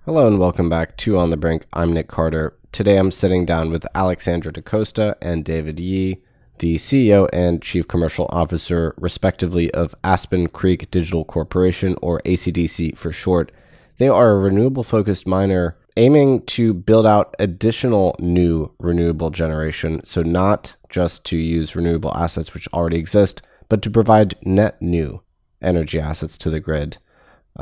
Hello and welcome back to On the Brink. I'm Nick Carter. Today I'm sitting down with Alexandra DaCosta and David Yee, the CEO and Chief Commercial Officer, respectively, of Aspen Creek Digital Corporation, or ACDC for short. They are a renewable-focused miner aiming to build out additional new renewable generation, so not just to use renewable assets which already exist, but to provide net new energy assets to the grid.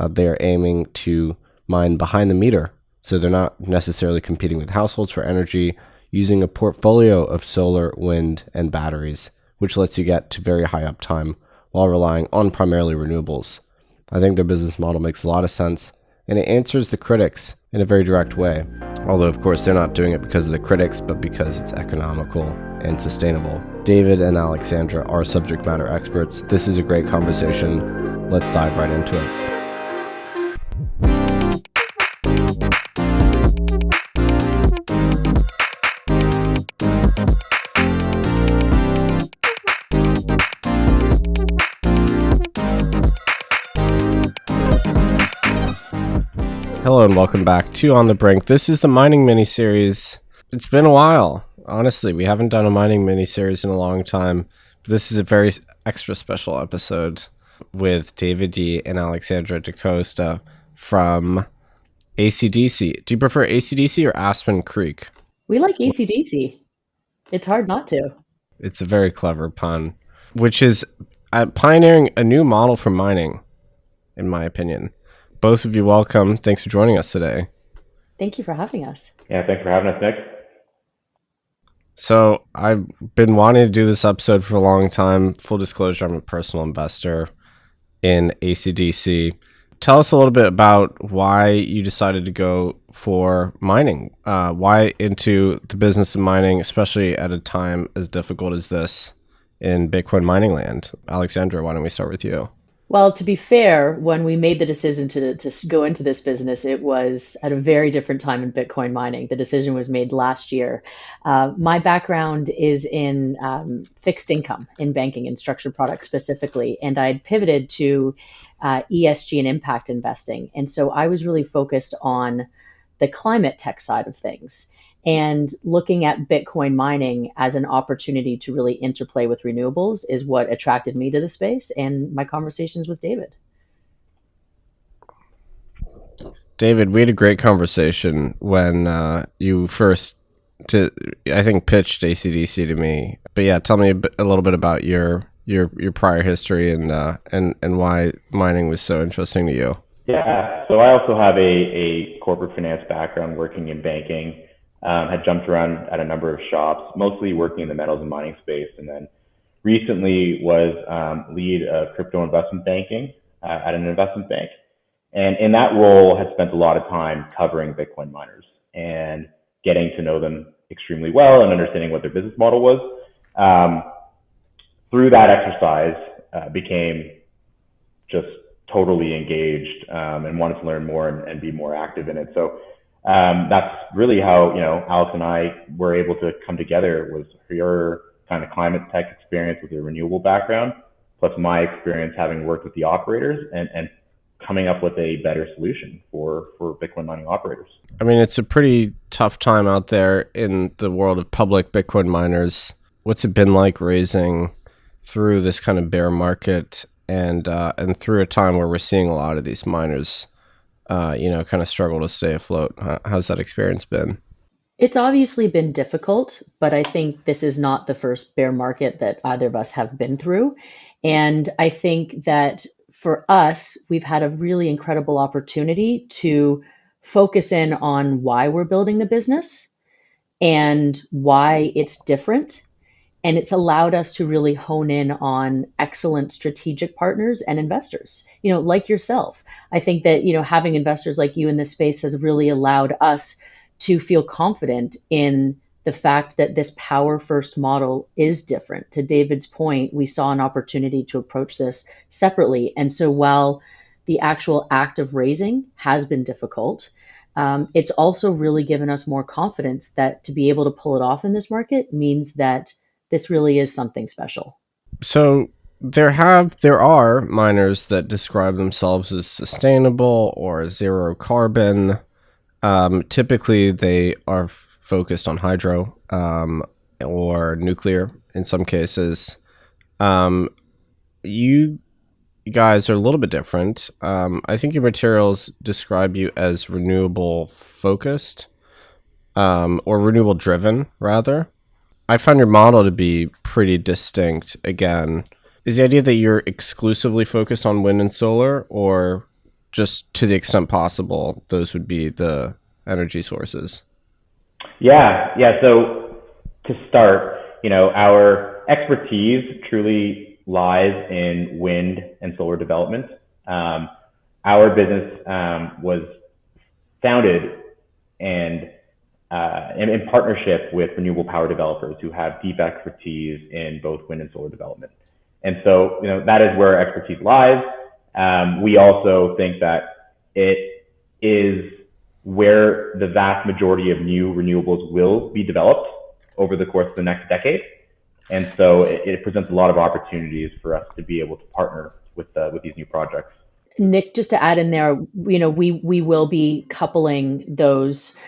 They are aiming to mine behind the meter, so they're not necessarily competing with households for energy, using a portfolio of solar, wind, and batteries, which lets you get to very high uptime while relying on primarily renewables. I think their business model makes a lot of sense, and it answers the critics in a very direct way. Although, of course, they're not doing it because of the critics, but because it's economical and sustainable. David and Alexandra are subject matter experts. This is a great conversation. Let's dive right into it. Hello and welcome back to On the Brink. This is the mining mini-series. It's been a while. Honestly, we haven't done a mining mini-series in a long time. This is a very extra special episode with David Yee and Alexandra DaCosta from ACDC. Do you prefer ACDC or Aspen Creek? We like ACDC. It's hard not to. It's a very clever pun, which is pioneering a new model for mining, in my opinion. Both of you welcome. Thanks for joining us today. Thank you for having us. Yeah, thanks for having us, Nick. So I've been wanting to do this episode for a long time. Full disclosure, I'm a personal investor in ACDC. Tell us a little bit about why you decided to go for mining. Why into the business of mining, especially at a time as difficult as this in Bitcoin mining land? Alexandra, why don't we start with you? Well, to be fair, when we made the decision to go into this business, it was at a very different time in Bitcoin mining. The decision was made last year. My background is in fixed income, in banking and structured products specifically, and I'd pivoted to ESG and impact investing. And so I was really focused on the climate tech side of things and looking at Bitcoin mining as an opportunity to really interplay with renewables is what attracted me to the space and my conversations with David. David, we had a great conversation when you first, I think, pitched ACDC to me. But yeah, tell me a little bit about your prior history and why mining was so interesting to you. Yeah, so I also have a corporate finance background working in banking. Had jumped around at a number of shops, mostly working in the metals and mining space, and then recently was lead of crypto investment banking at an investment bank. And in that role, had spent a lot of time covering Bitcoin miners and getting to know them extremely well and understanding what their business model was. Through that exercise, became just totally engaged and wanted to learn more and be more active in it. So that's really how, Alex and I were able to come together, was your kind of climate tech experience with your renewable background, plus my experience having worked with the operators and coming up with a better solution for Bitcoin mining operators. I mean, it's a pretty tough time out there in the world of public Bitcoin miners. What's it been like raising through this kind of bear market and through a time where we're seeing a lot of these miners kind of struggle to stay afloat? How's that experience been? It's obviously been difficult, but I think this is not the first bear market that either of us have been through. And I think that for us, we've had a really incredible opportunity to focus in on why we're building the business and why it's different. And it's allowed us to really hone in on excellent strategic partners and investors, like yourself. I think that, having investors like you in this space has really allowed us to feel confident in the fact that this power first model is different. To David's point, we saw an opportunity to approach this separately. And so while the actual act of raising has been difficult, it's also really given us more confidence that to be able to pull it off in this market means that this really is something special. So there are miners that describe themselves as sustainable or zero carbon. Typically, they are focused on hydro or nuclear in some cases. You guys are a little bit different. I think your materials describe you as renewable focused or renewable driven, rather. I find your model to be pretty distinct. Again, is the idea that you're exclusively focused on wind and solar, or just to the extent possible, those would be the energy sources? Yeah. So to start, our expertise truly lies in wind and solar development. Our business was founded and in partnership with renewable power developers who have deep expertise in both wind and solar development. And so, that is where our expertise lies. We also think that it is where the vast majority of new renewables will be developed over the course of the next decade. And so it presents a lot of opportunities for us to be able to partner with these new projects. Nick, just to add in there, we will be coupling those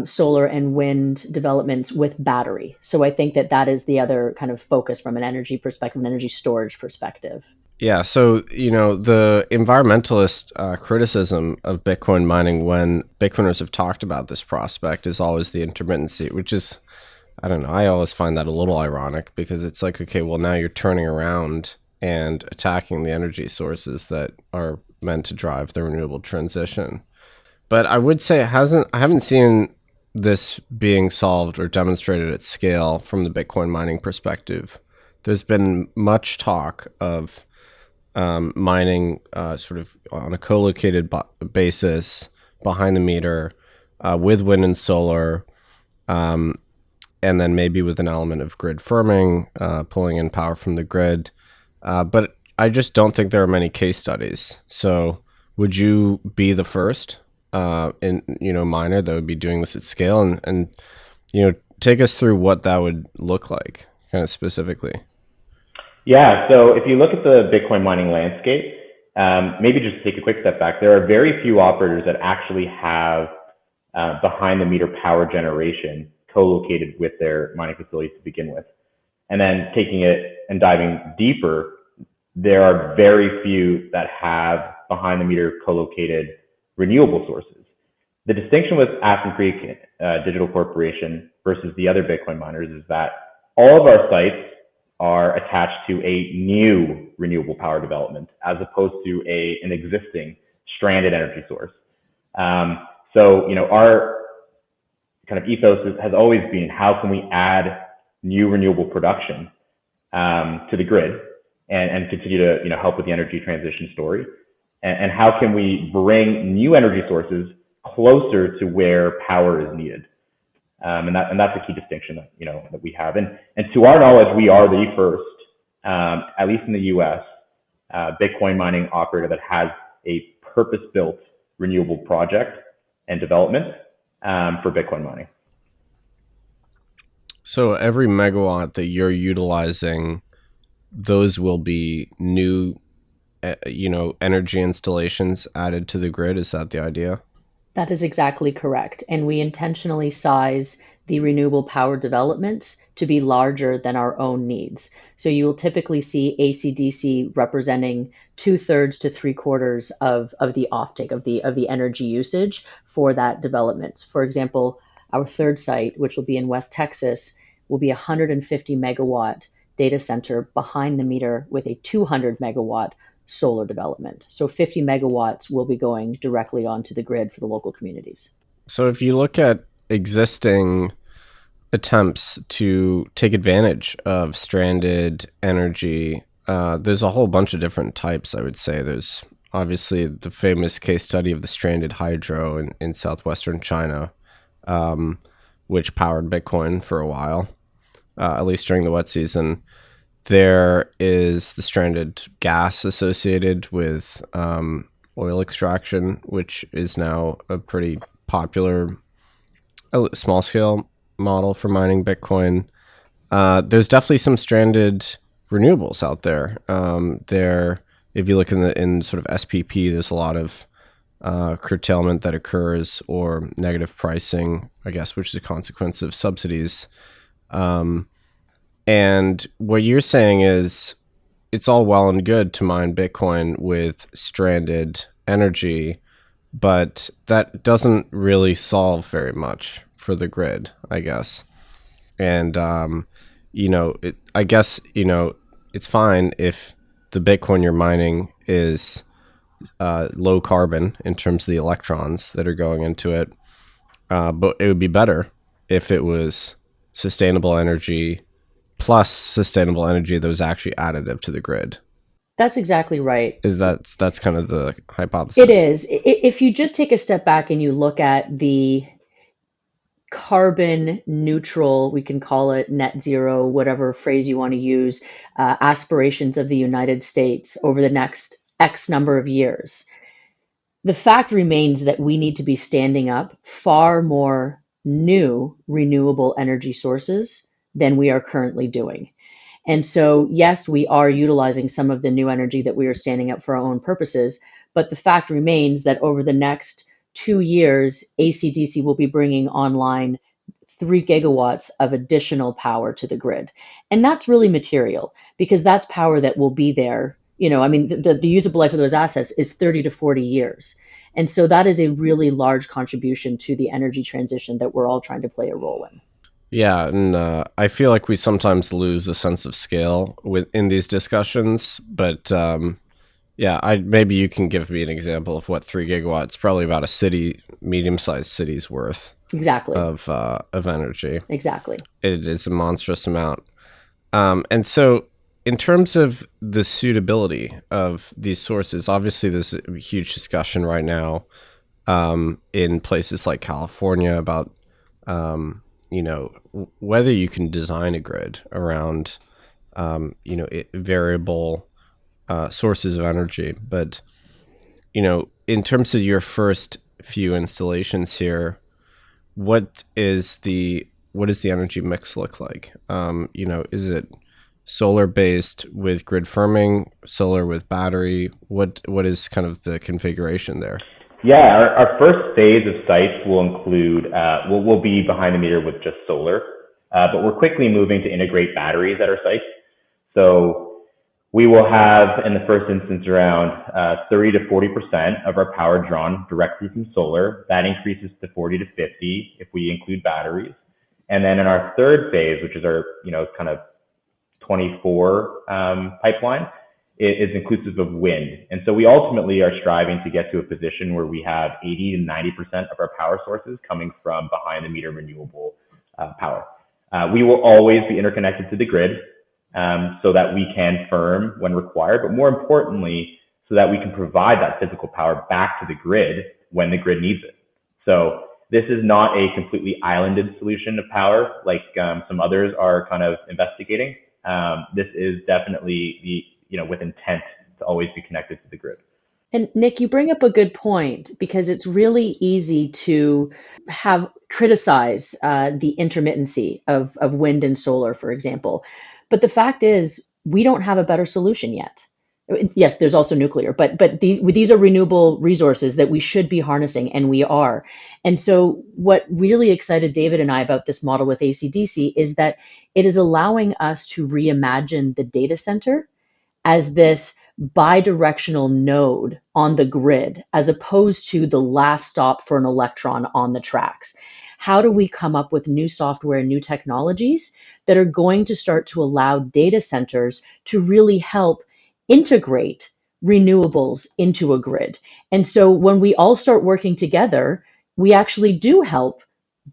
solar and wind developments with battery. So I think that is the other kind of focus from an energy perspective, an energy storage perspective. Yeah, so the environmentalist criticism of Bitcoin mining when Bitcoiners have talked about this prospect is always the intermittency, which is, I don't know, I always find that a little ironic because it's like, okay, well, now you're turning around and attacking the energy sources that are meant to drive the renewable transition. But I would say I haven't seen this being solved or demonstrated at scale from the Bitcoin mining perspective. There's been much talk of mining sort of on a co-located basis behind the meter with wind and solar, and then maybe with an element of grid firming, pulling in power from the grid. But I just don't think there are many case studies. So would you be the first miner that would be doing this at scale, and take us through what that would look like kind of specifically? Yeah, so if you look at the Bitcoin mining landscape, maybe just take a quick step back. There are very few operators that actually have behind the meter power generation co-located with their mining facilities to begin with. And then taking it and diving deeper, there are very few that have behind the meter co-located renewable sources. The distinction with Aspen Creek Digital Corporation versus the other Bitcoin miners is that all of our sites are attached to a new renewable power development as opposed to an existing stranded energy source. So, our kind of ethos has always been, how can we add new renewable production to the grid and continue to help with the energy transition story? And how can we bring new energy sources closer to where power is needed? And that's a key distinction that we have. And to our knowledge, we are the first, at least in the U.S., Bitcoin mining operator that has a purpose-built renewable project and development for Bitcoin mining. So every megawatt that you're utilizing, those will be new, energy installations added to the grid. Is that the idea? That is exactly correct. And we intentionally size the renewable power developments to be larger than our own needs. So you will typically see ACDC representing 2/3 to 3/4 of the offtake of the energy usage for that development. For example, our third site, which will be in West Texas, will be a 150 megawatt data center behind the meter with a 200 megawatt solar development. So 50 megawatts will be going directly onto the grid for the local communities. So if you look at existing attempts to take advantage of stranded energy, there's a whole bunch of different types, I would say. There's obviously the famous case study of the stranded hydro in southwestern China, which powered Bitcoin for a while, at least during the wet season. There is the stranded gas associated with oil extraction, which is now a pretty popular small-scale model for mining Bitcoin. There's definitely some stranded renewables out there. If you look in sort of SPP, there's a lot of curtailment that occurs or negative pricing, I guess, which is a consequence of subsidies. And what you're saying is it's all well and good to mine Bitcoin with stranded energy, but that doesn't really solve very much for the grid, I guess. And, I guess, it's fine if the Bitcoin you're mining is low carbon in terms of the electrons that are going into it. But it would be better if it was sustainable energy plus sustainable energy that was actually additive to the grid. That's exactly right. That's kind of the hypothesis. It is. If you just take a step back and you look at the carbon neutral, we can call it net zero, whatever phrase you want to use, aspirations of the United States over the next X number of years, the fact remains that we need to be standing up far more new renewable energy sources than we are currently doing. And so, yes, we are utilizing some of the new energy that we are standing up for our own purposes, but the fact remains that over the next 2 years, ACDC will be bringing online 3 gigawatts of additional power to the grid. And that's really material because that's power that will be there. I mean, the usable life of those assets is 30 to 40 years. And so that is a really large contribution to the energy transition that we're all trying to play a role in. Yeah, and I feel like we sometimes lose a sense of scale in these discussions. But maybe you can give me an example of what 3 gigawatts, probably about a city, medium-sized city's worth. Exactly. Of energy. Exactly. It is a monstrous amount. And so, in terms of the suitability of these sources, obviously there's a huge discussion right now in places like California about whether you can design a grid around variable sources of energy. But in terms of your first few installations here, what is the energy mix look like? Is it solar based with grid firming, solar with battery? What is kind of the configuration there? Yeah, our first phase of sites will include, we'll be behind the meter with just solar, but we're quickly moving to integrate batteries at our sites. So we will have, in the first instance, around 30 to 40% of our power drawn directly from solar. That increases to 40 to 50 if we include batteries. And then in our third phase, which is our, kind of 24 pipeline, it is inclusive of wind. And so we ultimately are striving to get to a position where we have 80 to 90% of our power sources coming from behind the meter renewable power. We will always be interconnected to the grid so that we can firm when required, but more importantly, so that we can provide that physical power back to the grid when the grid needs it. So this is not a completely islanded solution of power like some others are kind of investigating. This is definitely with intent to always be connected to the grid. And Nick, you bring up a good point because it's really easy to criticize the intermittency of wind and solar, for example. But the fact is, we don't have a better solution yet. Yes, there's also nuclear, but these are renewable resources that we should be harnessing, and we are. And so what really excited David and I about this model with ACDC is that it is allowing us to reimagine the data center as this bidirectional node on the grid, as opposed to the last stop for an electron on the tracks. How do we come up with new software and new technologies that are going to start to allow data centers to really help integrate renewables into a grid? And so when we all start working together, we actually do help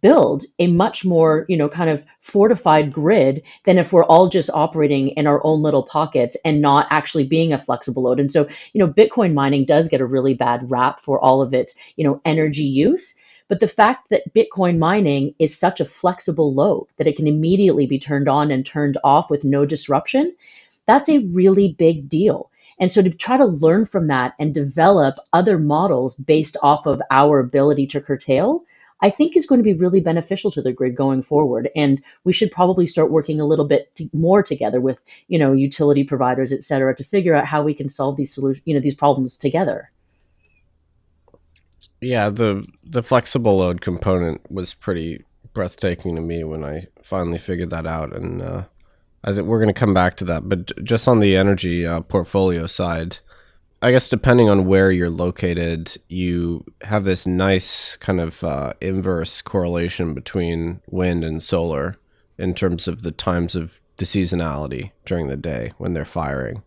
build a much more, kind of fortified grid than if we're all just operating in our own little pockets and not actually being a flexible load. And so, Bitcoin mining does get a really bad rap for all of its, energy use. But the fact that Bitcoin mining is such a flexible load that it can immediately be turned on and turned off with no disruption, that's a really big deal. And so to try to learn from that and develop other models based off of our ability to curtail, I think is going to be really beneficial to the grid going forward. And we should probably start working a little bit more together with, utility providers, et cetera, to figure out how we can solve these these problems together. Yeah, the flexible load component was pretty breathtaking to me when I finally figured that out, and I think we're going to come back to that. But just on the energy portfolio side, I guess depending on where you're located, you have this nice kind of inverse correlation between wind and solar in terms of the times of the seasonality during the day when they're firing.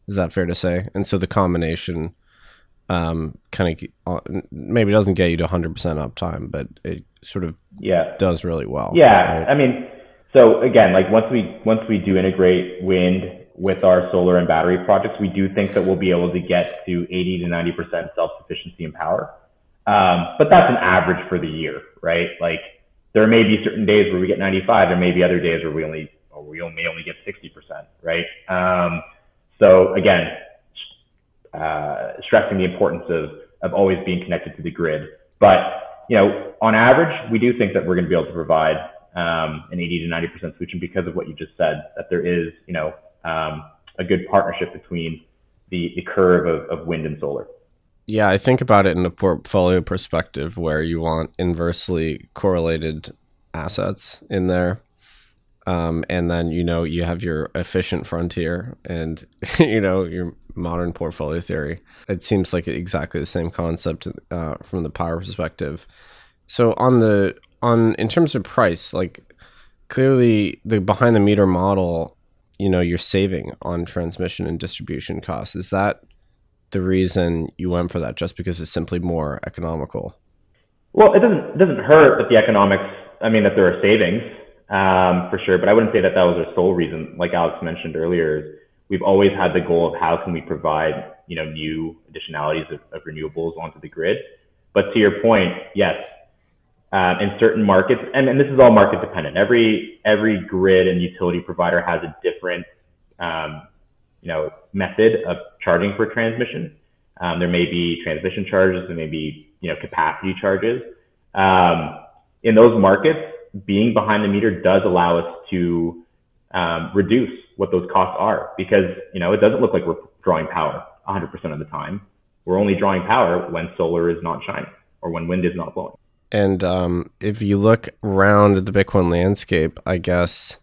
Is that fair to say? And so the combination kind of maybe doesn't get you to 100% uptime, but it sort of Yeah. does really well, Yeah. right? I mean, so again, like once we do integrate wind with our solar and battery projects, we do think that we'll be able to get to 80 to 90% self-sufficiency in power. But that's an average for the year, right? Like there may be certain days where we get 95. There may be other days where we may only get 60%, right? So again, stressing the importance of always being connected to the grid. But, on average, we do think that we're going to be able to provide an 80 to 90% solution because of what you just said, that there is, a good partnership between the curve of wind and solar. Yeah, I think about it in a portfolio perspective where you want inversely correlated assets in there. And then, you have your efficient frontier and, your modern portfolio theory. It seems like exactly the same concept from the power perspective. So in terms of price, like clearly the behind the meter model, you're saving on transmission and distribution costs. Is that the reason you went for that, just because it's simply more economical? Well, it doesn't hurt that the economics. I mean, that there are savings for sure, but I wouldn't say that that was our sole reason. Like Alex mentioned earlier, we've always had the goal of how can we provide new additionalities of renewables onto the grid. But to your point, yes, in certain markets, and this is all market dependent. Every grid and utility provider has a different method of charging for transmission. There may be transmission charges, there may be capacity charges. In those markets, being behind the meter does allow us to reduce what those costs are, because it doesn't look like we're drawing power 100% of the time. We're only drawing power when solar is not shining or when wind is not blowing. And if you look around the Bitcoin landscape, I guess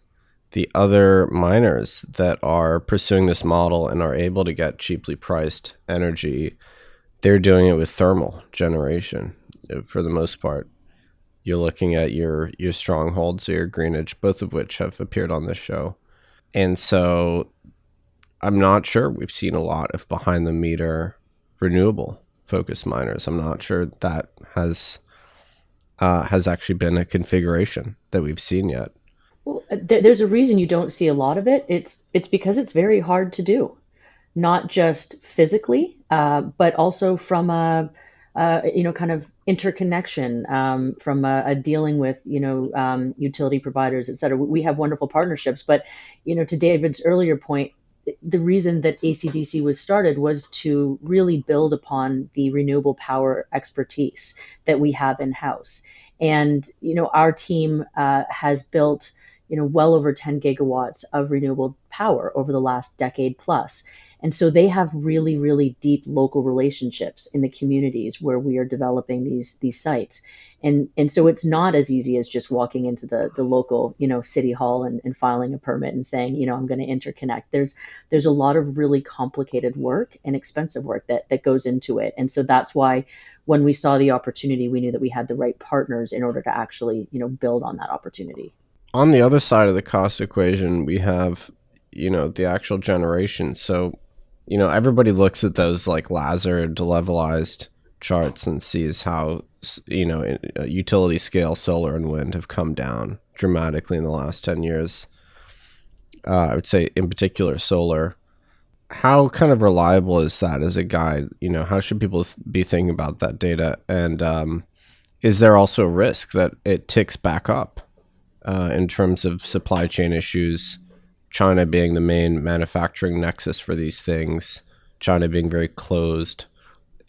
the other miners that are pursuing this model and are able to get cheaply priced energy, they're doing it with thermal generation for the most part. You're looking at your strongholds or your Greenwich, both of which have appeared on this show. And so I'm not sure we've seen a lot of behind the meter renewable focused miners. I'm not sure that has actually been a configuration that we've seen yet. Well, there's a reason you don't see a lot of it. It's because it's very hard to do, not just physically, but also from a kind of interconnection, from a dealing with utility providers, et cetera. We have wonderful partnerships, but to David's earlier point, the reason that ACDC was started was to really build upon the renewable power expertise that we have in house. And our team has built well over 10 gigawatts of renewable power over the last decade plus. And so they have really, really deep local relationships in the communities where we are developing these sites. And so it's not as easy as just walking into the local, city hall and filing a permit and saying, I'm going to interconnect. There's a lot of really complicated work and expensive work that goes into it. And so that's why when we saw the opportunity, we knew that we had the right partners in order to actually, build on that opportunity. On the other side of the cost equation, we have, the actual generation. So, everybody looks at those like lasered, levelized charts and sees how, utility scale solar and wind have come down dramatically in the last 10 years. I would say in particular solar. How kind of reliable is that as a guide? How should people be thinking about that data? And is there also a risk that it ticks back up in terms of supply chain issues, China being the main manufacturing nexus for these things, China being very closed,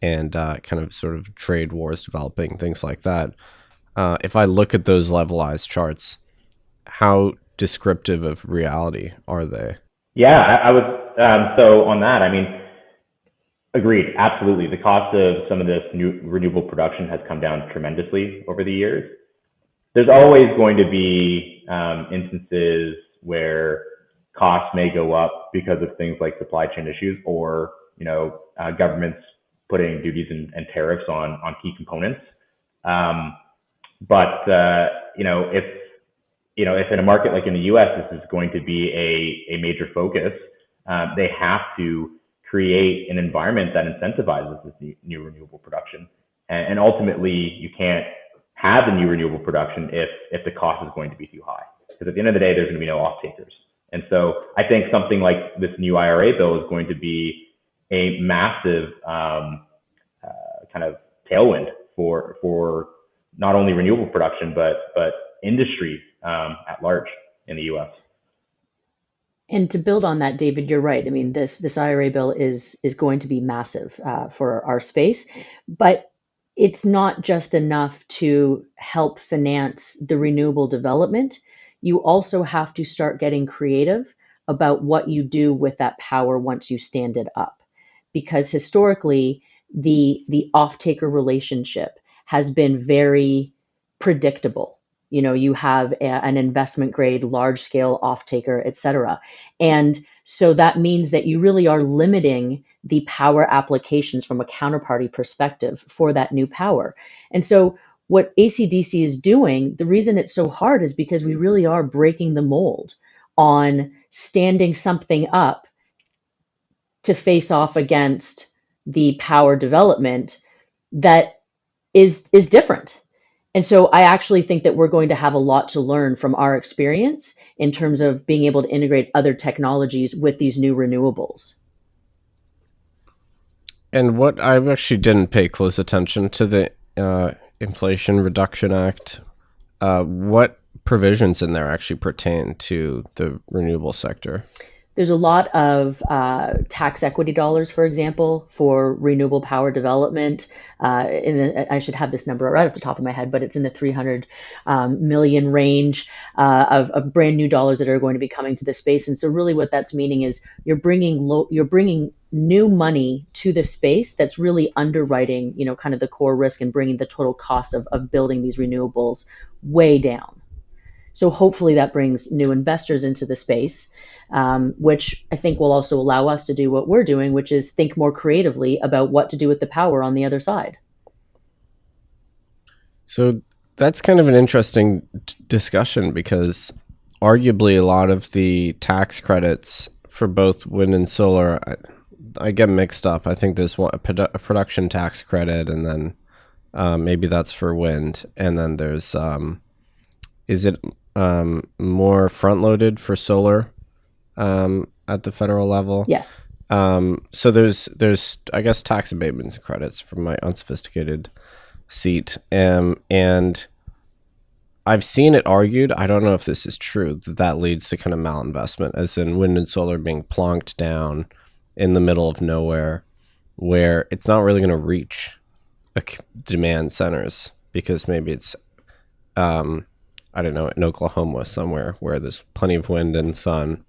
and kind of sort of trade wars developing, things like that? If I look at those levelized charts, how descriptive of reality are they? Yeah, I was. So on that, I mean, Agreed. Absolutely. The cost of some of this new renewable production has come down tremendously over the years. There's always going to be instances where costs may go up because of things like supply chain issues or, governments putting duties and tariffs on key components. Um, but if if in a market like in the U.S. this is going to be a major focus, they have to create an environment that incentivizes this new renewable production. And ultimately, you can't have the new renewable production if the cost is going to be too high. Because at the end of the day, there's going to be no off takers. And so I think something like this new IRA bill is going to be a massive kind of tailwind for not only renewable production but industry at large in the U.S. And to build on that, David, you're right. I mean, this IRA bill is going to be massive for our space, but it's not just enough to help finance the renewable development. You also have to start getting creative about what you do with that power once you stand it up, because historically the off-taker relationship has been very predictable. You have an investment grade, large scale off taker, et cetera. And so that means that you really are limiting the power applications from a counterparty perspective for that new power. And so what ACDC is doing, the reason it's so hard is because we really are breaking the mold on standing something up to face off against the power development that is different. And so I actually think that we're going to have a lot to learn from our experience in terms of being able to integrate other technologies with these new renewables. And what I actually didn't pay close attention to the Inflation Reduction Act. What provisions in there actually pertain to the renewable sector? There's a lot of tax equity dollars, for example, for renewable power development. I should have this number right off the top of my head, but it's in the 300 million range of brand new dollars that are going to be coming to the space. And so really what that's meaning is you're bringing new money to the space that's really underwriting, kind of the core risk and bringing the total cost of building these renewables way down. So hopefully that brings new investors into the space, which I think will also allow us to do what we're doing, which is think more creatively about what to do with the power on the other side. So that's kind of an interesting discussion because arguably a lot of the tax credits for both wind and solar, I get mixed up. I think there's a production tax credit and then maybe that's for wind. And then there's, is it more front-loaded for solar at the federal level? Yes. So there's I guess tax abatements credits from my unsophisticated seat, and I've seen it argued. I don't know if this is true that leads to kind of malinvestment, as in wind and solar being plonked down in the middle of nowhere, where it's not really going to reach demand centers because maybe it's I don't know, in Oklahoma somewhere where there's plenty of wind and sun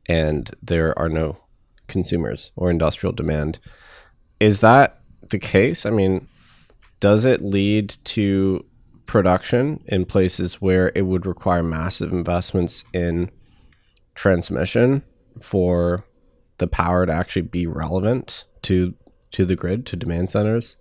and there are no consumers or industrial demand. Is that the case? I mean, does it lead to production in places where it would require massive investments in transmission for the power to actually be relevant to the grid, to demand centers?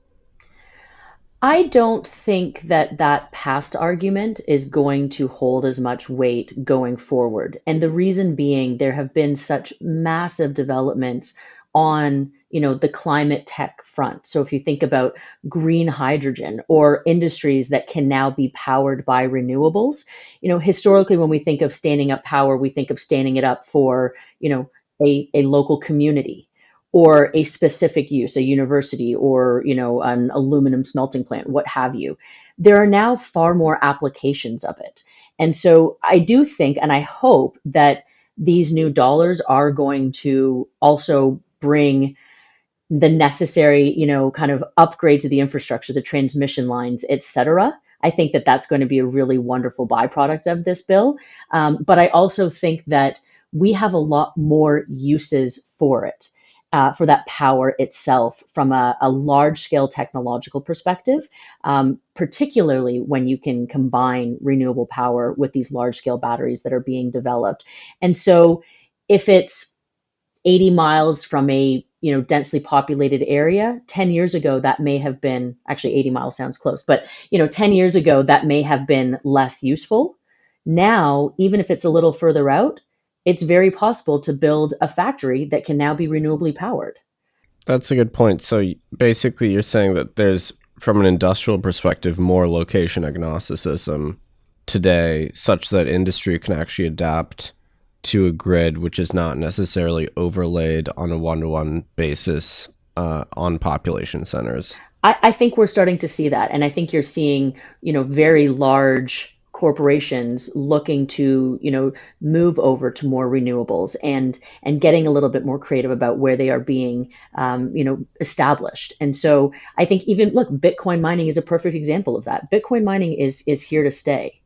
I don't think that past argument is going to hold as much weight going forward. And the reason being, there have been such massive developments on, the climate tech front. So if you think about green hydrogen or industries that can now be powered by renewables, historically, when we think of standing up power, we think of standing it up for, a local community or a specific use, a university or, an aluminum smelting plant, what have you. There are now far more applications of it. And so I do think, and I hope that these new dollars are going to also bring the necessary, kind of upgrade to the infrastructure, the transmission lines, et cetera. I think that that's going to be a really wonderful byproduct of this bill. But I also think that we have a lot more uses for it. for that power itself from a large scale technological perspective, particularly when you can combine renewable power with these large scale batteries that are being developed. And so if it's 80 miles from a densely populated area, 10 years ago that may have been, actually 80 miles sounds close, but 10 years ago that may have been less useful. Now, even if it's a little further out, it's very possible to build a factory that can now be renewably powered. That's a good point. So basically, you're saying that there's, from an industrial perspective, more location agnosticism today, such that industry can actually adapt to a grid which is not necessarily overlaid on a one-to-one basis on population centers. I think we're starting to see that, and I think you're seeing, very large corporations looking to, move over to more renewables and getting a little bit more creative about where they are being, established. And so I think even look, Bitcoin mining is a perfect example of that. Bitcoin mining is here to stay.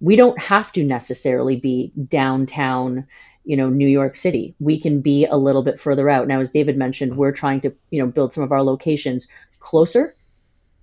We don't have to necessarily be downtown, New York City. We can be a little bit further out. Now, as David mentioned, we're trying to, build some of our locations closer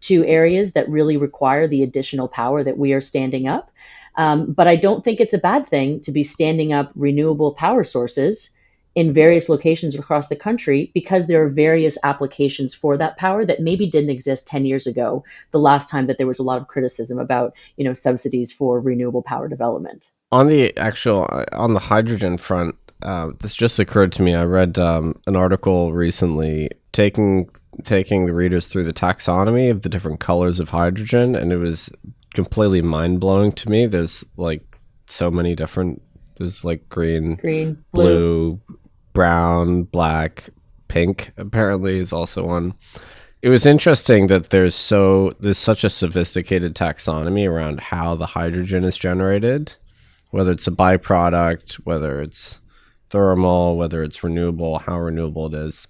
to areas that really require the additional power that we are standing up. But I don't think it's a bad thing to be standing up renewable power sources in various locations across the country, because there are various applications for that power that maybe didn't exist 10 years ago, the last time that there was a lot of criticism about, subsidies for renewable power development. On the hydrogen front, this just occurred to me. I read an article recently taking the readers through the taxonomy of the different colors of hydrogen, and it was completely mind-blowing to me. There's like so many different, there's like green, blue, brown, black, pink apparently is also one. It was interesting that there's such a sophisticated taxonomy around how the hydrogen is generated, whether it's a byproduct, whether it's thermal, whether it's renewable, how renewable it is.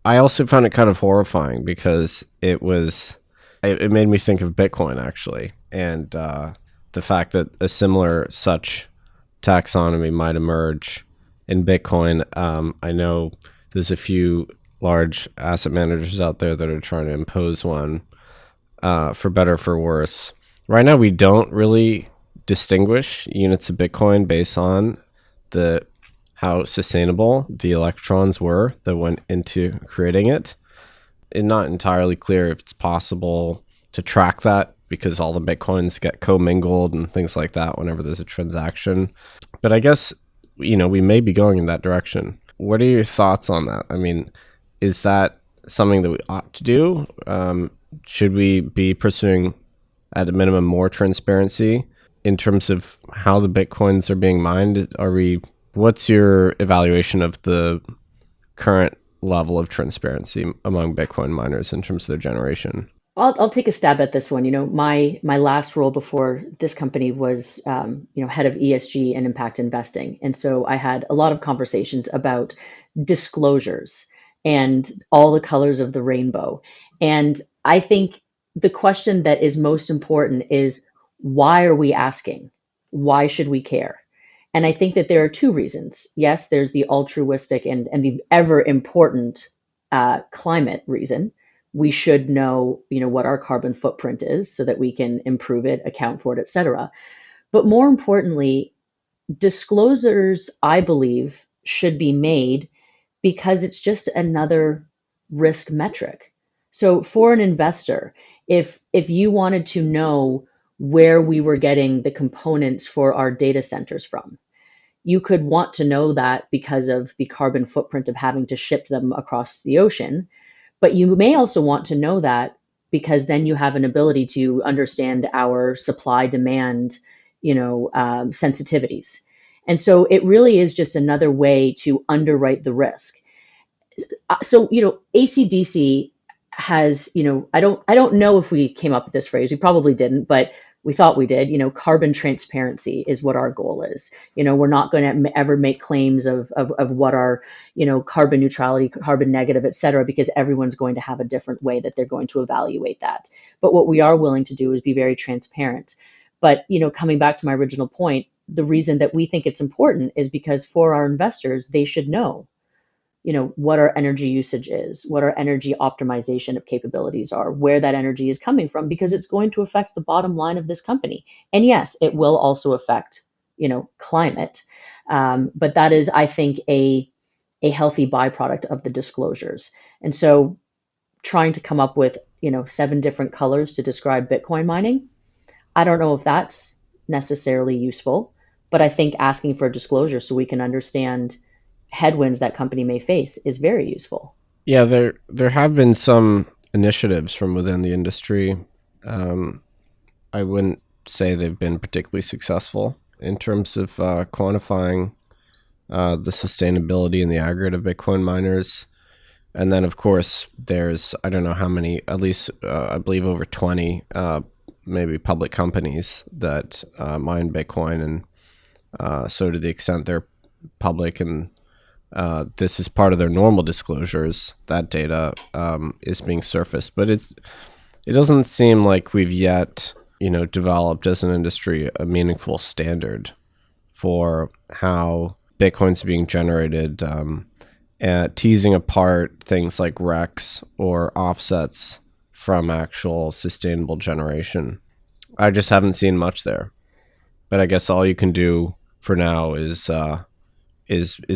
I also found it kind of horrifying because it made me think of Bitcoin actually, and the fact that a similar such taxonomy might emerge in Bitcoin. I know there's a few large asset managers out there that are trying to impose one, for better or for worse. Right now, we don't really distinguish units of Bitcoin based on how sustainable the electrons were that went into creating it. It's not entirely clear if it's possible to track that, because all the Bitcoins get commingled and things like that whenever there's a transaction. But I guess, we may be going in that direction. What are your thoughts on that? I mean, is that something that we ought to do? Should we be pursuing, at a minimum, more transparency in terms of how the Bitcoins are being mined? What's your evaluation of the current level of transparency among Bitcoin miners in terms of their generation? I'll take a stab at this one. My last role before this company was, head of ESG and impact investing. And so I had a lot of conversations about disclosures and all the colors of the rainbow. And I think the question that is most important is, why are we asking? Why should we care? And I think that there are two reasons. Yes, there's the altruistic and the ever important climate reason. We should know, what our carbon footprint is so that we can improve it, account for it, et cetera. But more importantly, disclosures, I believe, should be made because it's just another risk metric. So for an investor, if you wanted to know where we were getting the components for our data centers from, you could want to know that because of the carbon footprint of having to ship them across the ocean. But you may also want to know that because then you have an ability to understand our supply demand, sensitivities. And so it really is just another way to underwrite the risk. So, ACDC has, I don't know if we came up with this phrase. We probably didn't, but we thought we did. Carbon transparency is what our goal is. We're not going to ever make claims of what our, carbon neutrality, carbon negative, et cetera, because everyone's going to have a different way that they're going to evaluate that. But what we are willing to do is be very transparent. But, coming back to my original point, the reason that we think it's important is because for our investors, they should know, what our energy usage is, what our energy optimization of capabilities are, where that energy is coming from, because it's going to affect the bottom line of this company. And yes, it will also affect, climate. But that is, I think, a healthy byproduct of the disclosures. And so trying to come up with, 7 different colors to describe Bitcoin mining, I don't know if that's necessarily useful, but I think asking for disclosure so we can understand headwinds that company may face is very useful. Yeah, there have been some initiatives from within the industry. I wouldn't say they've been particularly successful in terms of quantifying the sustainability in the aggregate of Bitcoin miners. And then, of course, there's, I don't know how many, at least I believe over 20 maybe public companies that mine Bitcoin. And so to the extent they're public and this is part of their normal disclosures, that data is being surfaced. But it doesn't seem like we've yet, developed as an industry a meaningful standard for how Bitcoin's being generated, teasing apart things like RECs or offsets from actual sustainable generation. I just haven't seen much there. But I guess all you can do for now is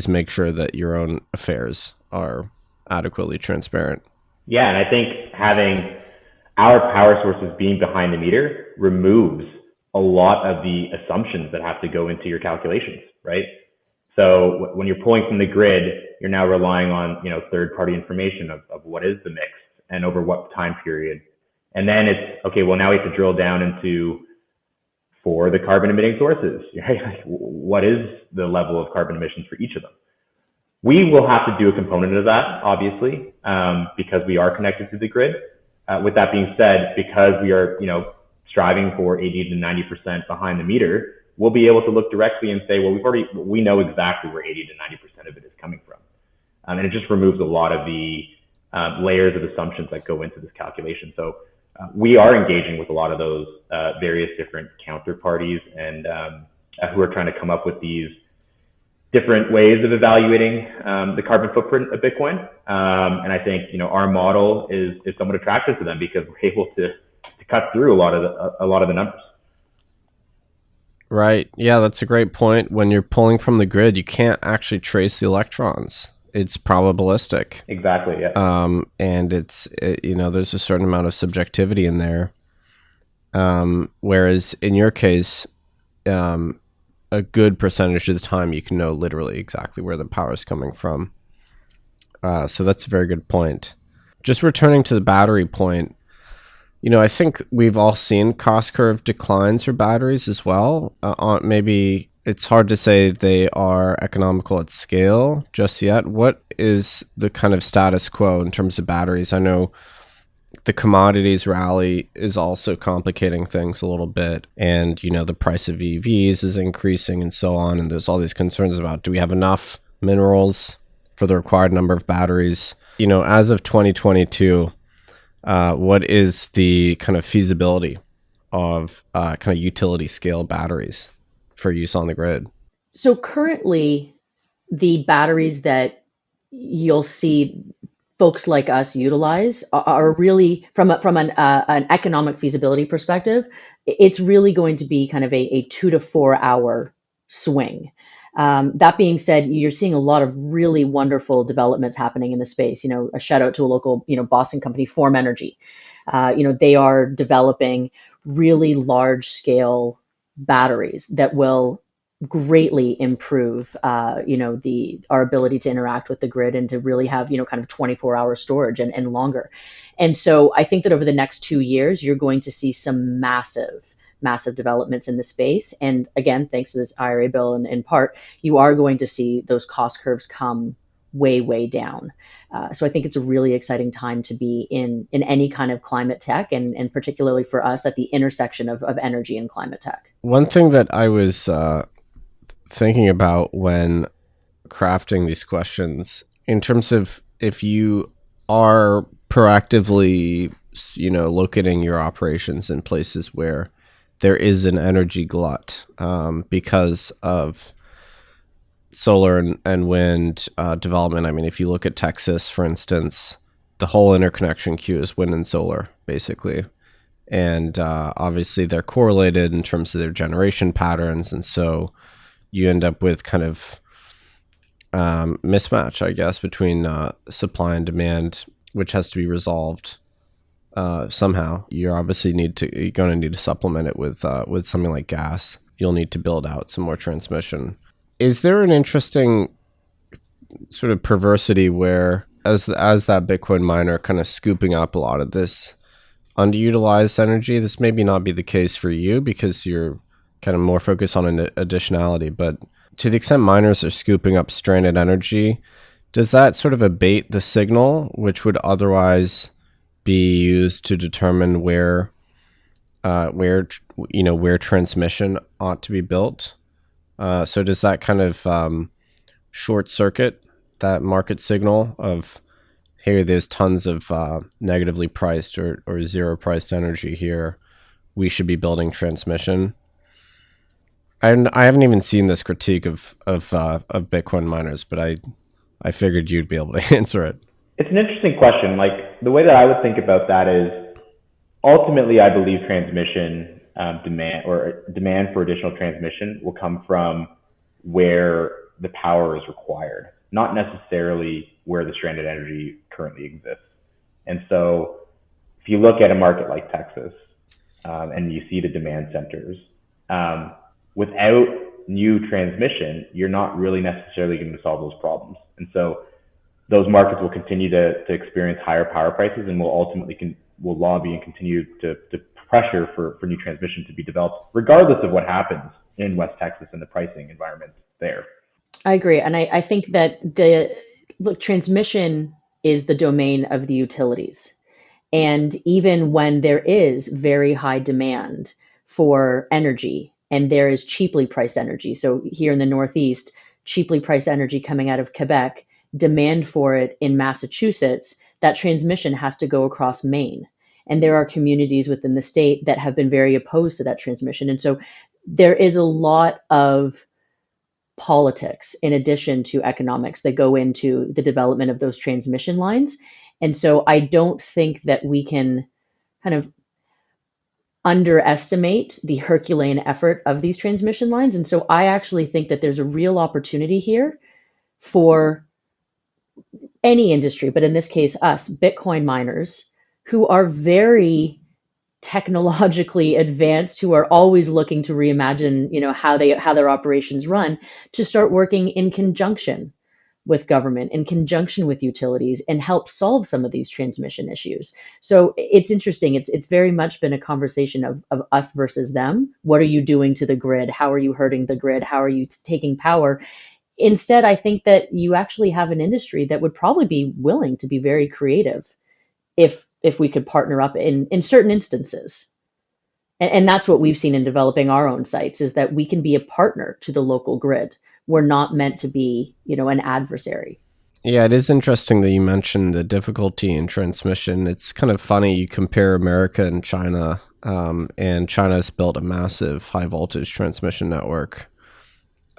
make sure that your own affairs are adequately transparent. Yeah, and I think having our power sources being behind the meter removes a lot of the assumptions that have to go into your calculations, right? So when you're pulling from the grid, you're now relying on, third-party information of what is the mix and over what time period. And then it's, okay, well, now we have to drill down into, for the carbon emitting sources, right? Like, what is the level of carbon emissions for each of them? We will have to do a component of that, obviously, because we are connected to the grid. With that being said, because we are, striving for 80 to 90% behind the meter, we'll be able to look directly and say, well, we know exactly where 80 to 90% of it is coming from. And it just removes a lot of the layers of assumptions that go into this calculation. So we are engaging with a lot of those various different counterparties and who are trying to come up with these different ways of evaluating the carbon footprint of Bitcoin. And I think, our model is somewhat attractive to them because we're able to cut through a lot of the numbers. Right. Yeah, that's a great point. When you're pulling from the grid, you can't actually trace the electrons. It's probabilistic. Exactly. Yeah. And it's there's a certain amount of subjectivity in there. Whereas in your case, a good percentage of the time you can know literally exactly where the power is coming from. So that's a very good point. Just returning to the battery point, I think we've all seen cost curve declines for batteries as well. Maybe it's hard to say they are economical at scale just yet. What is the kind of status quo in terms of batteries? I know the commodities rally is also complicating things a little bit. And, the price of EVs is increasing and so on. And there's all these concerns about, do we have enough minerals for the required number of batteries? As of 2022, what is the kind of feasibility of kind of utility scale batteries for use on the grid? So currently, the batteries that you'll see folks like us utilize are really from an economic feasibility perspective. It's really going to be kind of a 2 to 4 hour swing. That being said, you're seeing a lot of really wonderful developments happening in the space. A shout out to a local, Boston company, Form Energy. They are developing really large scale batteries that will greatly improve, our ability to interact with the grid and to really have, kind of 24-hour storage and longer. And so I think that over the next 2 years, you're going to see some massive developments in the space. And again, thanks to this IRA bill in part, you are going to see those cost curves come way, way down. So I think it's a really exciting time to be in any kind of climate tech, and particularly for us at the intersection of energy and climate tech. One thing that I was thinking about when crafting these questions, in terms of if you are proactively, locating your operations in places where there is an energy glut because of solar and wind development. I mean, if you look at Texas, for instance, the whole interconnection queue is wind and solar, basically. And obviously, they're correlated in terms of their generation patterns. And so you end up with kind of mismatch, I guess, between supply and demand, which has to be resolved somehow. You're going to need to supplement it with something like gas. You'll need to build out some more transmission. Is there an interesting sort of perversity where, as that Bitcoin miner kind of scooping up a lot of this underutilized energy, this maybe not be the case for you because you're kind of more focused on an additionality, but to the extent miners are scooping up stranded energy, does that sort of abate the signal, which would otherwise be used to determine where transmission ought to be built? So does that kind of short circuit that market signal of, hey, there's tons of negatively priced or zero priced energy here, we should be building transmission? And I haven't even seen this critique of Bitcoin miners, but I figured you'd be able to answer it. It's an interesting question. Like, the way that I would think about that is, ultimately, I believe transmission demand for additional transmission will come from where the power is required, not necessarily where the stranded energy currently exists. And so if you look at a market like Texas, and you see the demand centers, without new transmission, you're not really necessarily going to solve those problems. And so those markets will continue to experience higher power prices, and will lobby and continue to pressure for new transmission to be developed, regardless of what happens in West Texas and the pricing environment there. I agree. And I think that transmission is the domain of the utilities. And even when there is very high demand for energy and there is cheaply priced energy, so here in the Northeast, cheaply priced energy coming out of Quebec, demand for it in Massachusetts, that transmission has to go across Maine. And there are communities within the state that have been very opposed to that transmission. And so there is a lot of politics in addition to economics that go into the development of those transmission lines. And so I don't think that we can kind of underestimate the Herculean effort of these transmission lines. And so I actually think that there's a real opportunity here for any industry, but in this case, us, Bitcoin miners, who are very technologically advanced, who are always looking to reimagine, how their operations run, to start working in conjunction with government, in conjunction with utilities, and help solve some of these transmission issues. So it's interesting. It's very much been a conversation of us versus them. What are you doing to the grid? How are you hurting the grid? How are you taking power? Instead, I think that you actually have an industry that would probably be willing to be very creative if we could partner up in certain instances. And that's what we've seen in developing our own sites, is that we can be a partner to the local grid. We're not meant to be, an adversary. Yeah, it is interesting that you mentioned the difficulty in transmission. It's kind of funny, you compare America and China, and China's built a massive high voltage transmission network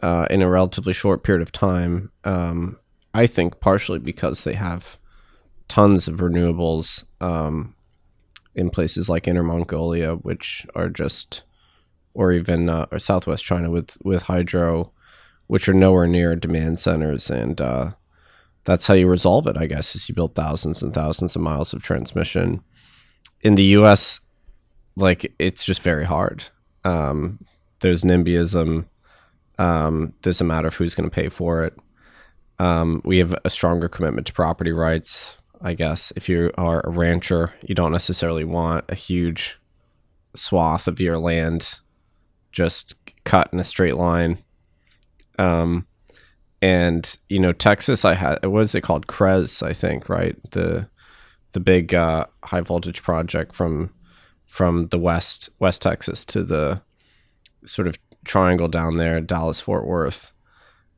in a relatively short period of time. I think partially because they have tons of renewables in places like Inner Mongolia, which are just, or even or Southwest China with hydro, which are nowhere near demand centers. And that's how you resolve it, I guess, is you build thousands and thousands of miles of transmission. In the US, it's just very hard. There's NIMBYism. Doesn't matter who's going to pay for it. We have a stronger commitment to property rights. I guess if you are a rancher, you don't necessarily want a huge swath of your land just cut in a straight line. And Texas, what is it called? CREZ, I think, right? The big high voltage project from the West Texas to the sort of triangle down there, Dallas, Fort Worth.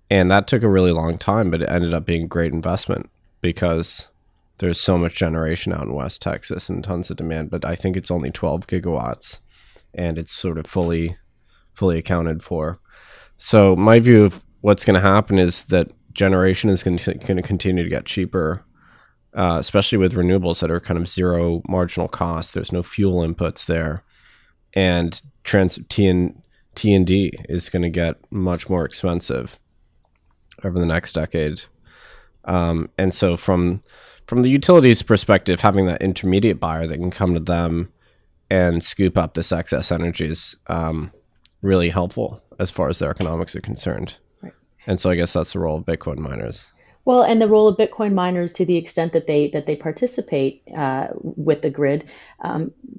And that took a really long time, but it ended up being a great investment because there's so much generation out in West Texas and tons of demand, but I think it's only 12 gigawatts and it's sort of fully accounted for. So my view what's going to happen is that generation is going to continue to get cheaper, especially with renewables that are kind of zero marginal cost. There's no fuel inputs there, and T&D is going to get much more expensive over the next decade. And so from the utilities perspective, having that intermediate buyer that can come to them and scoop up this excess energy is really helpful as far as their economics are concerned. Right. And so I guess that's the role of Bitcoin miners. Well, and the role of Bitcoin miners, to the extent that they participate with the grid,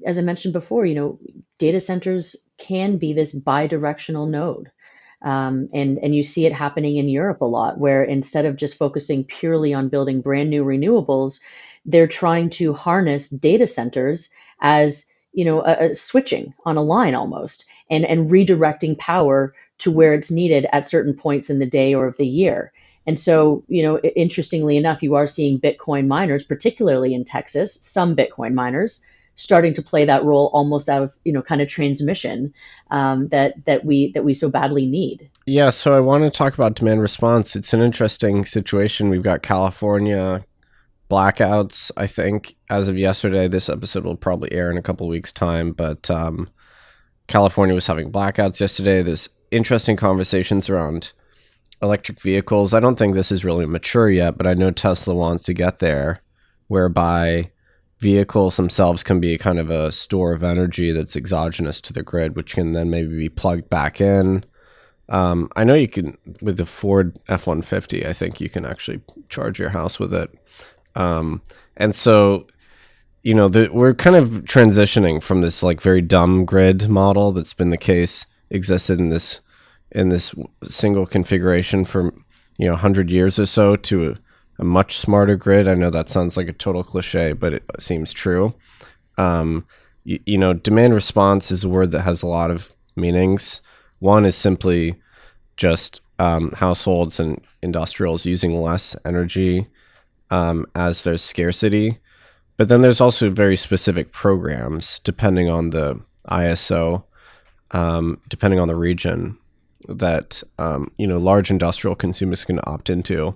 as I mentioned before, data centers can be this bi-directional node. And you see it happening in Europe a lot, where instead of just focusing purely on building brand new renewables, they're trying to harness data centers as a switching on a line almost, and redirecting power to where it's needed at certain points in the day or of the year. And so, interestingly enough, you are seeing Bitcoin miners, particularly in Texas, some Bitcoin miners starting to play that role almost out of, kind of transmission that we so badly need. Yeah, so I want to talk about demand response. It's an interesting situation. We've got California blackouts. I think as of yesterday, this episode will probably air in a couple of weeks' time, but California was having blackouts yesterday. There's interesting conversations around electric vehicles. I don't think this is really mature yet, but I know Tesla wants to get there, whereby vehicles themselves can be kind of a store of energy that's exogenous to the grid, which can then maybe be plugged back in. I know you can, with the Ford F-150, I think you can actually charge your house with it. And so, we're kind of transitioning from this like very dumb grid model that's been the case, existed in this single configuration for 100 years or so, to a much smarter grid. I know that sounds like a total cliche, but it seems true. Demand response is a word that has a lot of meanings. One is simply just households and industrials using less energy as there's scarcity. But then there's also very specific programs, depending on the ISO, depending on the region, that large industrial consumers can opt into.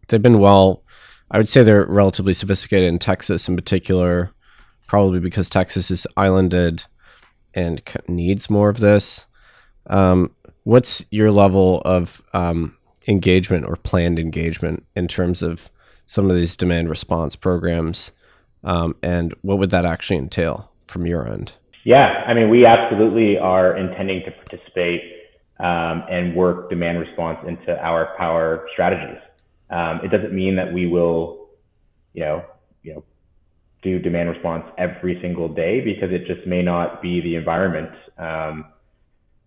They've been I would say they're relatively sophisticated in Texas in particular, probably because Texas is islanded and needs more of this. What's your level of engagement or planned engagement in terms of some of these demand response programs, and what would that actually entail from your end? Yeah, I mean, we absolutely are intending to participate and work demand response into our power strategies. It doesn't mean that we will, do demand response every single day, because it just may not be the environment,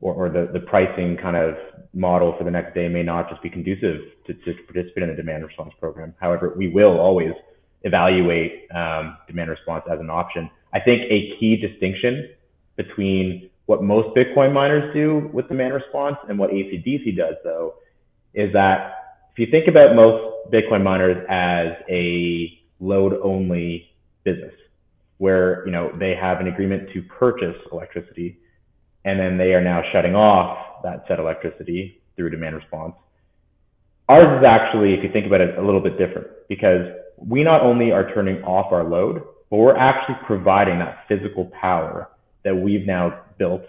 or the pricing kind of model for the next day may not just be conducive to participate in a demand response program. However, we will always evaluate demand response as an option. I think a key distinction between what most Bitcoin miners do with demand response and what ACDC does, though, is that if you think about most Bitcoin miners as a load-only business, where they have an agreement to purchase electricity, and then they are now shutting off that said electricity through demand response. Ours is actually, if you think about it, a little bit different, because we not only are turning off our load, but we're actually providing that physical power that we've now built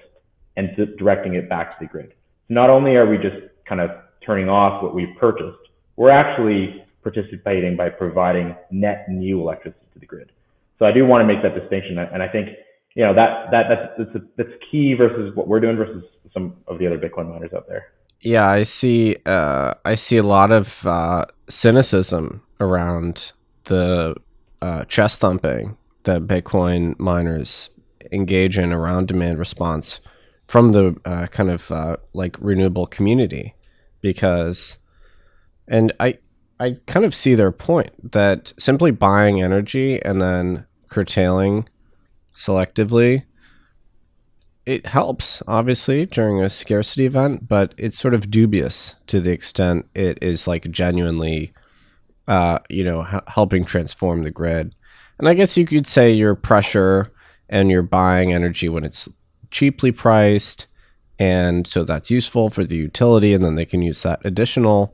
and directing it back to the grid. So not only are we just kind of turning off what we've purchased, we're actually participating by providing net new electricity to the grid. So I do want to make that distinction, and I think that's key versus what we're doing versus some of the other Bitcoin miners out there. Yeah, I see a lot of cynicism around the chest thumping that Bitcoin miners engage in around demand response from the kind of like renewable community, because, and I kind of see their point that simply buying energy and then curtailing selectively, it helps obviously during a scarcity event, but it's sort of dubious to the extent it is like genuinely helping transform the grid. And I guess you could say your pressure and you're buying energy when it's cheaply priced And so that's useful for the utility, and then they can use that additional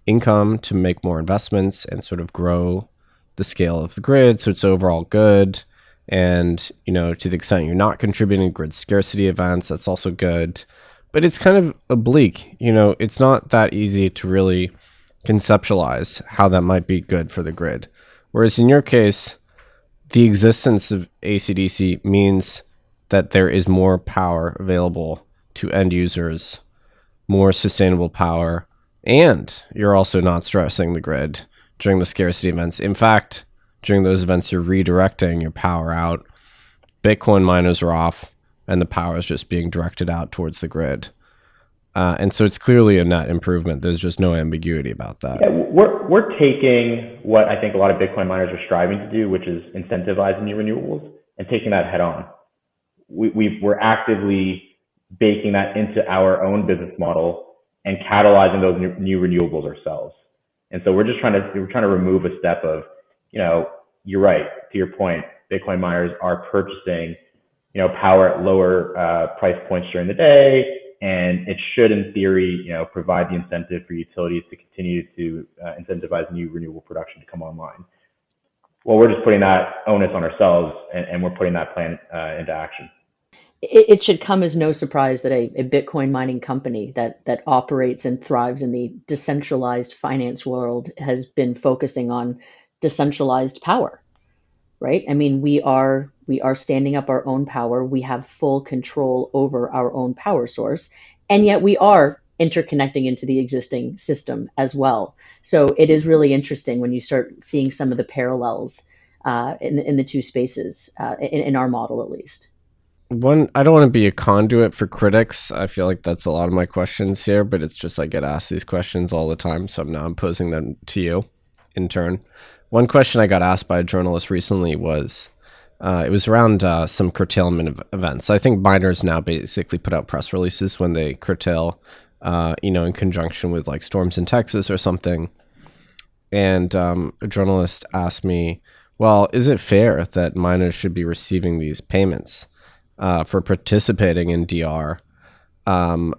income to make more investments and sort of grow the scale of the grid, so it's overall good. And, to the extent you're not contributing to grid scarcity events, that's also good. But it's kind of oblique. It's not that easy to really conceptualize how that might be good for the grid. Whereas in your case, the existence of ACDC means that there is more power available to end users, more sustainable power, and you're also not stressing the grid during the scarcity events. In fact, during those events, you're redirecting your power out. Bitcoin miners are off, and the power is just being directed out towards the grid. And so it's clearly a net improvement. There's just no ambiguity about that. Yeah, we're taking what I think a lot of Bitcoin miners are striving to do, which is incentivize new renewables, and taking that head on. We're actively baking that into our own business model and catalyzing those new renewables ourselves. And so we're trying to remove a step of, you're right, to your point, Bitcoin miners are purchasing, power at lower price points during the day, and it should, in theory, provide the incentive for utilities to continue to incentivize new renewable production to come online. Well, we're just putting that onus on ourselves, and we're putting that plan into action. It should come as no surprise that a Bitcoin mining company that operates and thrives in the decentralized finance world has been focusing on decentralized power, right? I mean, we are standing up our own power. We have full control over our own power source, and yet we are interconnecting into the existing system as well. So it is really interesting when you start seeing some of the parallels in the two spaces, in our model at least. I don't want to be a conduit for critics. I feel like that's a lot of my questions here, but it's just I get asked these questions all the time, so now I'm posing them to you in turn. One question I got asked by a journalist recently was, it was around some curtailment of events. I think miners now basically put out press releases when they curtail, in conjunction with like storms in Texas or something. And a journalist asked me, well, is it fair that miners should be receiving these payments for participating in DR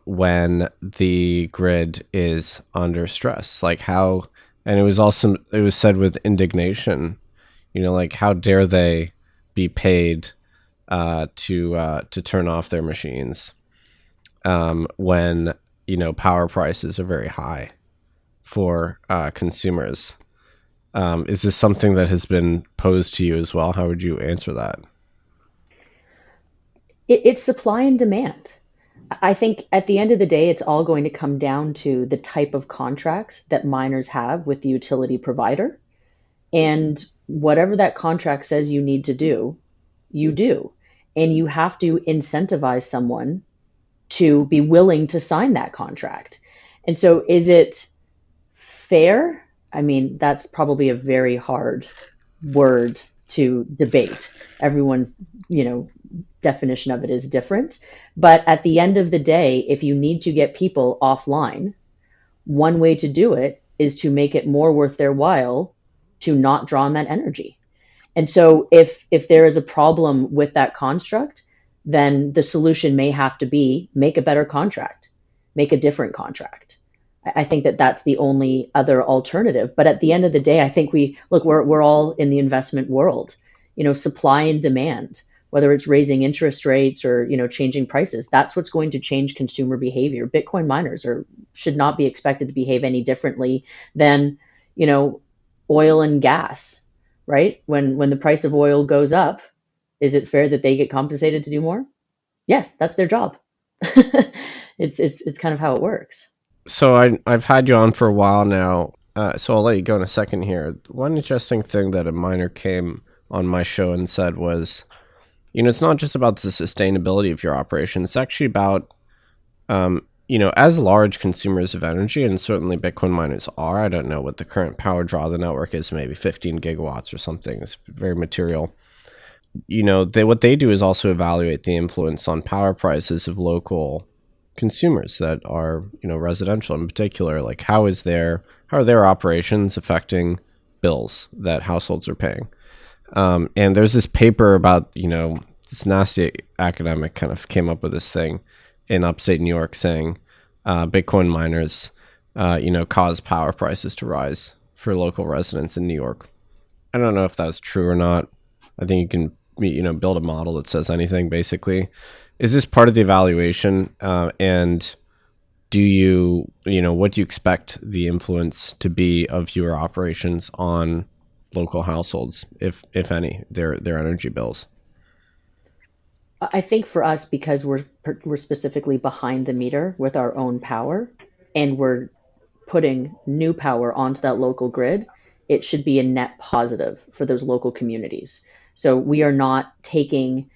when the grid is under stress? Like how, and it was said with indignation, like how dare they be paid to turn off their machines when, power prices are very high for consumers. Is this something that has been posed to you as well? How would you answer that? It's supply and demand. I think at the end of the day, it's all going to come down to the type of contracts that miners have with the utility provider. And whatever that contract says you need to do, you do. And you have to incentivize someone to be willing to sign that contract. And so is it fair? I mean, that's probably a very hard word to debate. Everyone's, definition of it is different. But at the end of the day, if you need to get people offline, one way to do it is to make it more worth their while to not draw on that energy. And so if there is a problem with that construct, then the solution may have to be make a better contract, make a different contract. I think that that's the only other alternative. But at the end of the day, I think we're all in the investment world, supply and demand, whether it's raising interest rates or, changing prices, that's what's going to change consumer behavior. Bitcoin miners should not be expected to behave any differently than, oil and gas, right? When the price of oil goes up, is it fair that they get compensated to do more? Yes, that's their job. It's kind of how it works. So I've had you on for a while now, so I'll let you go in a second here. One interesting thing that a miner came on my show and said was, it's not just about the sustainability of your operation. It's actually about, as large consumers of energy, and certainly Bitcoin miners are, I don't know what the current power draw of the network is, maybe 15 gigawatts or something. It's very material. What they do is also evaluate the influence on power prices of local consumers that are, residential in particular. Like how are their operations affecting bills that households are paying? And there's this paper about, this nasty academic kind of came up with this thing in upstate New York saying Bitcoin miners, cause power prices to rise for local residents in New York. I don't know if that's true or not. I think you can, build a model that says anything, basically. Is this part of the evaluation? And do what do you expect the influence to be of your operations on local households, if any, their energy bills? I think for us, because we're specifically behind the meter with our own power, and we're putting new power onto that local grid, it should be a net positive for those local communities. So we are not taking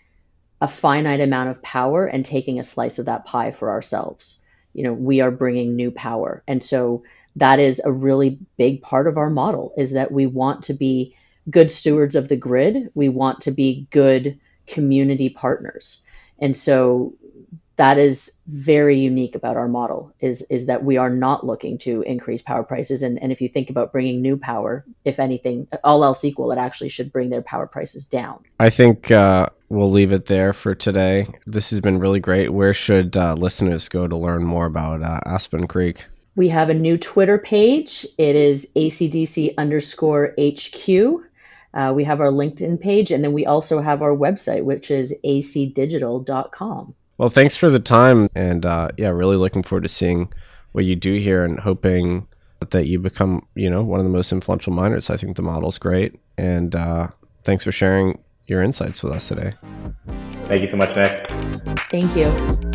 a finite amount of power and taking a slice of that pie for ourselves. We are bringing new power. And so that is a really big part of our model, is that we want to be good stewards of the grid. We want to be good community partners. And so that is very unique about our model, is that we are not looking to increase power prices. And if you think about bringing new power, if anything, all else equal, it actually should bring their power prices down. I think we'll leave it there for today. This has been really great. Where should listeners go to learn more about Aspen Creek? We have a new Twitter page. It is ACDC_HQ. We have our LinkedIn page, and then we also have our website, which is acdigital.com. Well, thanks for the time, and really looking forward to seeing what you do here, and hoping that you become, one of the most influential miners. I think the model's great, and thanks for sharing your insights with us today. Thank you so much, Nick. Thank you.